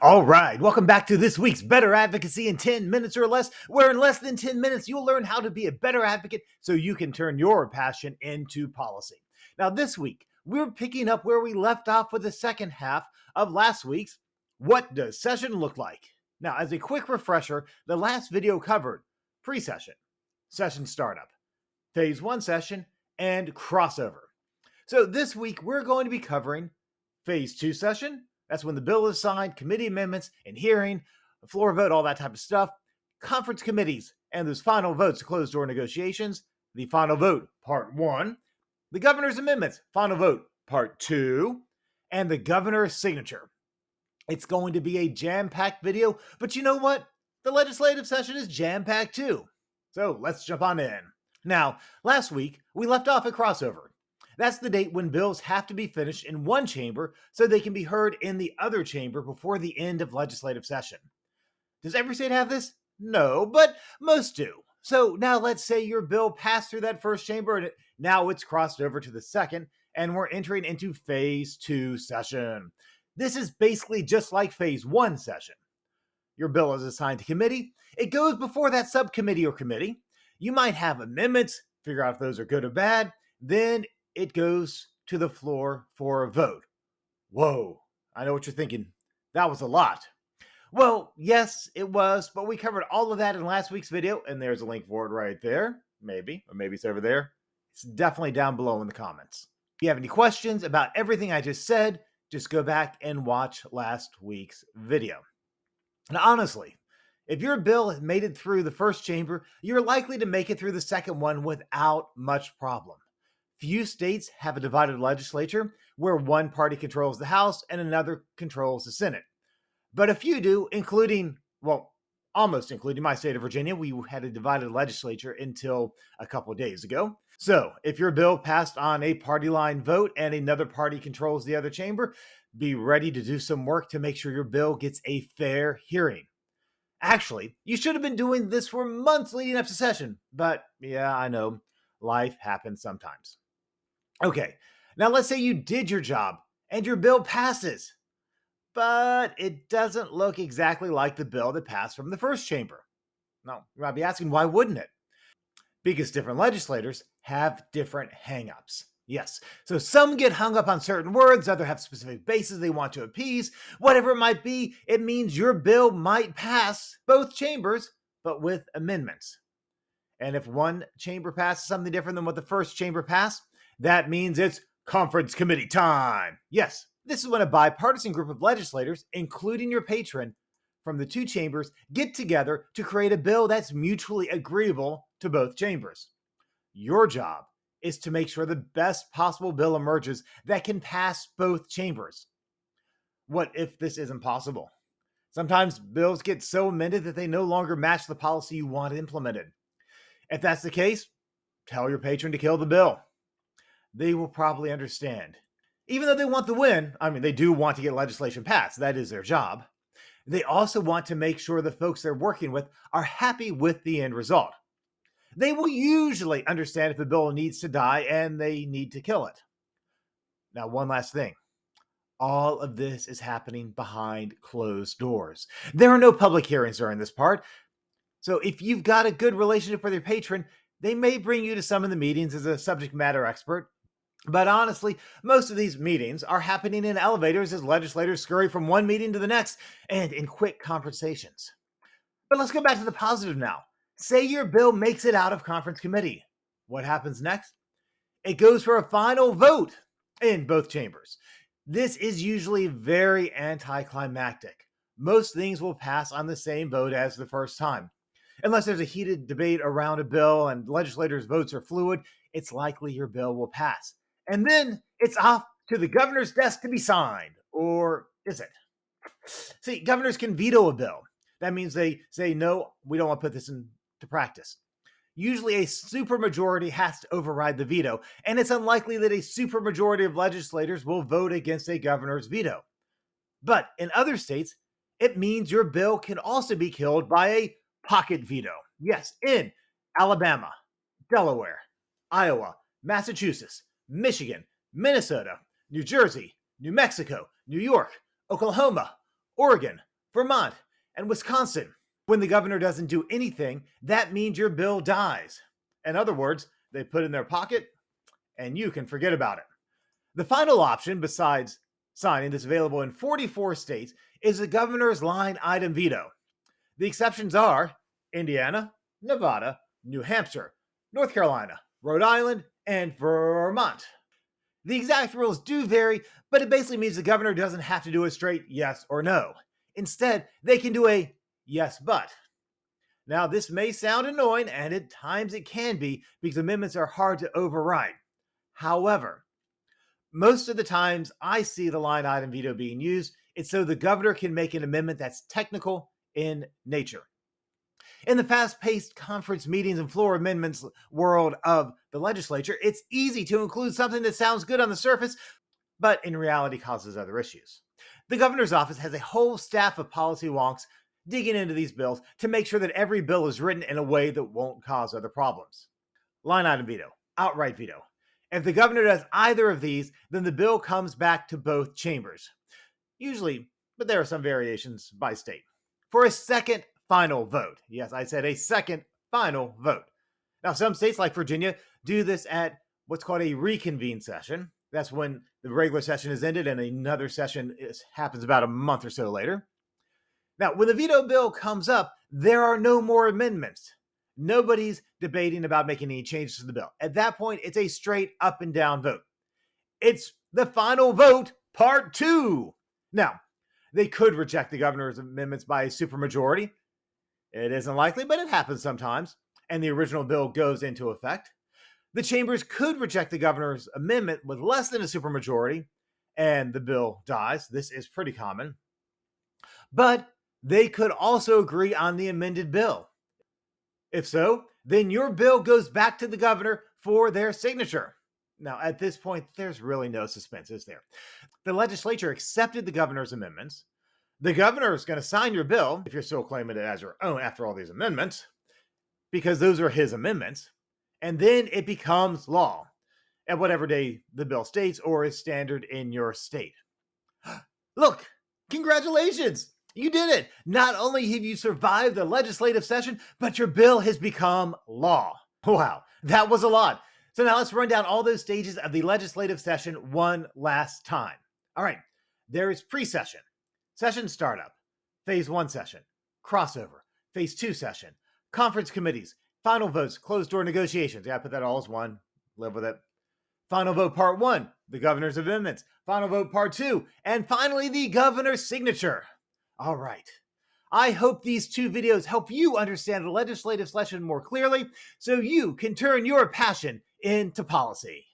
All right, welcome back to this week's Better Advocacy in 10 minutes or less, where in less than 10 minutes you'll learn how to be a better advocate so you can turn your passion into policy. Now, this week, we're picking up where we left off with the second half of last week's What Does Session Look Like? Now, as a quick refresher, the last video covered pre-session, session startup, phase one session, and crossover. So this week, we're going to be covering phase two session. That's when the bill is signed, committee amendments, and hearing, floor vote, all that type of stuff. Conference committees, and those final votes to closed door negotiations. The final vote, part one. The governor's amendments, final vote, part two. And the governor's signature. It's going to be a jam-packed video, but you know what? The legislative session is jam-packed too. So let's jump on in. Now, last week, we left off at crossover. That's the date when bills have to be finished in one chamber so they can be heard in the other chamber before the end of legislative session. Does every state have this? No, but most do. So now let's say your bill passed through that first chamber and now it's crossed over to the second, and we're entering into phase two session. This is basically just like phase one session. Your bill is assigned to committee. It goes before that subcommittee or committee. You might have amendments, figure out if those are good or bad. Then it goes to the floor for a vote. Whoa, I know what you're thinking. That was a lot. Well, yes, it was, but we covered all of that in last week's video, and there's a link for it right there. Maybe, or maybe it's over there. It's definitely down below in the comments. If you have any questions about everything I just said, just go back and watch last week's video. And honestly, if your bill has made it through the first chamber, you're likely to make it through the second one without much problem. Few states have a divided legislature where one party controls the House and another controls the Senate. But a few do, including, well, almost including my state of Virginia. We had a divided legislature until a couple of days ago. So if your bill passed on a party line vote and another party controls the other chamber, be ready to do some work to make sure your bill gets a fair hearing. Actually, you should have been doing this for months leading up to session. But yeah, I know, life happens sometimes. Okay, now let's say you did your job and your bill passes, but it doesn't look exactly like the bill that passed from the first chamber. Now, you might be asking, why wouldn't it? Because different legislators have different hangups. Yes, so some get hung up on certain words, others have specific bases they want to appease. Whatever it might be, it means your bill might pass both chambers, but with amendments. And if one chamber passes something different than what the first chamber passed, that means it's conference committee time. Yes, this is when a bipartisan group of legislators, including your patron from the two chambers, get together to create a bill that's mutually agreeable to both chambers. Your job is to make sure the best possible bill emerges that can pass both chambers. What if this isn't possible? Sometimes bills get so amended that they no longer match the policy you want implemented. If that's the case, tell your patron to kill the bill. They will probably understand. Even though they want the win, they do want to get legislation passed. That is their job. They also want to make sure the folks they're working with are happy with the end result. They will usually understand if the bill needs to die and they need to kill it. Now, one last thing. All of this is happening behind closed doors. There are no public hearings during this part. So if you've got a good relationship with your patron, they may bring you to some of the meetings as a subject matter expert. But honestly, most of these meetings are happening in elevators as legislators scurry from one meeting to the next and in quick conversations. But let's go back to the positive now. Say your bill makes it out of conference committee. What happens next? It goes for a final vote in both chambers. This is usually very anticlimactic. Most things will pass on the same vote as the first time. Unless there's a heated debate around a bill and legislators' votes are fluid, it's likely your bill will pass. And then it's off to the governor's desk to be signed. Or is it? See, governors can veto a bill. That means they say, no, we don't want to put this into practice. Usually a supermajority has to override the veto, and it's unlikely that a supermajority of legislators will vote against a governor's veto. But in other states, it means your bill can also be killed by a pocket veto. Yes, in Alabama, Delaware, Iowa, Massachusetts, Michigan, Minnesota, New Jersey, New Mexico, New York, Oklahoma, Oregon, Vermont, and Wisconsin. When the governor doesn't do anything, that means your bill dies. In other words, they put it in their pocket and you can forget about it. The final option, besides signing, that's available in 44 states, is the governor's line item veto. The exceptions are Indiana, Nevada, New Hampshire, North Carolina, Rhode Island, and Vermont. The exact rules do vary, but it basically means the governor doesn't have to do a straight yes or no. Instead, they can do a yes but. Now, this may sound annoying, and at times it can be because amendments are hard to override. However, most of the times I see the line item veto being used, it's so the governor can make an amendment that's technical in nature. In the fast-paced conference meetings and floor amendments world of the legislature, it's easy to include something that sounds good on the surface, but in reality causes other issues. The governor's office has a whole staff of policy wonks digging into these bills to make sure that every bill is written in a way that won't cause other problems. Line item veto, outright veto. If the governor does either of these, then the bill comes back to both chambers. Usually, but there are some variations by state, for a second final vote. Yes, I said a second final vote. Now, some states like Virginia do this at what's called a reconvene session. That's when the regular session is ended and another session happens about a month or so later. Now, when the veto bill comes up, there are no more amendments. Nobody's debating about making any changes to the bill. At that point, it's a straight up and down vote. It's the final vote, part 2. Now, they could reject the governor's amendments by a supermajority. It isn't likely, but it happens sometimes, and the original bill goes into effect. The chambers could reject the governor's amendment with less than a supermajority, and the bill dies. This is pretty common. But they could also agree on the amended bill. If so, then your bill goes back to the governor for their signature. Now, at this point, there's really no suspense, is there? The legislature accepted the governor's amendments. The governor is going to sign your bill, if you're still claiming it as your own after all these amendments, because those are his amendments. And then it becomes law at whatever day the bill states or is standard in your state. Look, congratulations! You did it! Not only have you survived the legislative session, but your bill has become law. Wow, that was a lot. So now let's run down all those stages of the legislative session one last time. All right, there is pre-session, session startup, phase 1 session, crossover, phase 2 session, conference committees, final votes, closed door negotiations. Yeah, I put that all as one. Live with it. Final vote part 1, the governor's amendments. Final vote part 2, and finally the governor's signature. All right. I hope these 2 videos help you understand the legislative session more clearly so you can turn your passion into policy.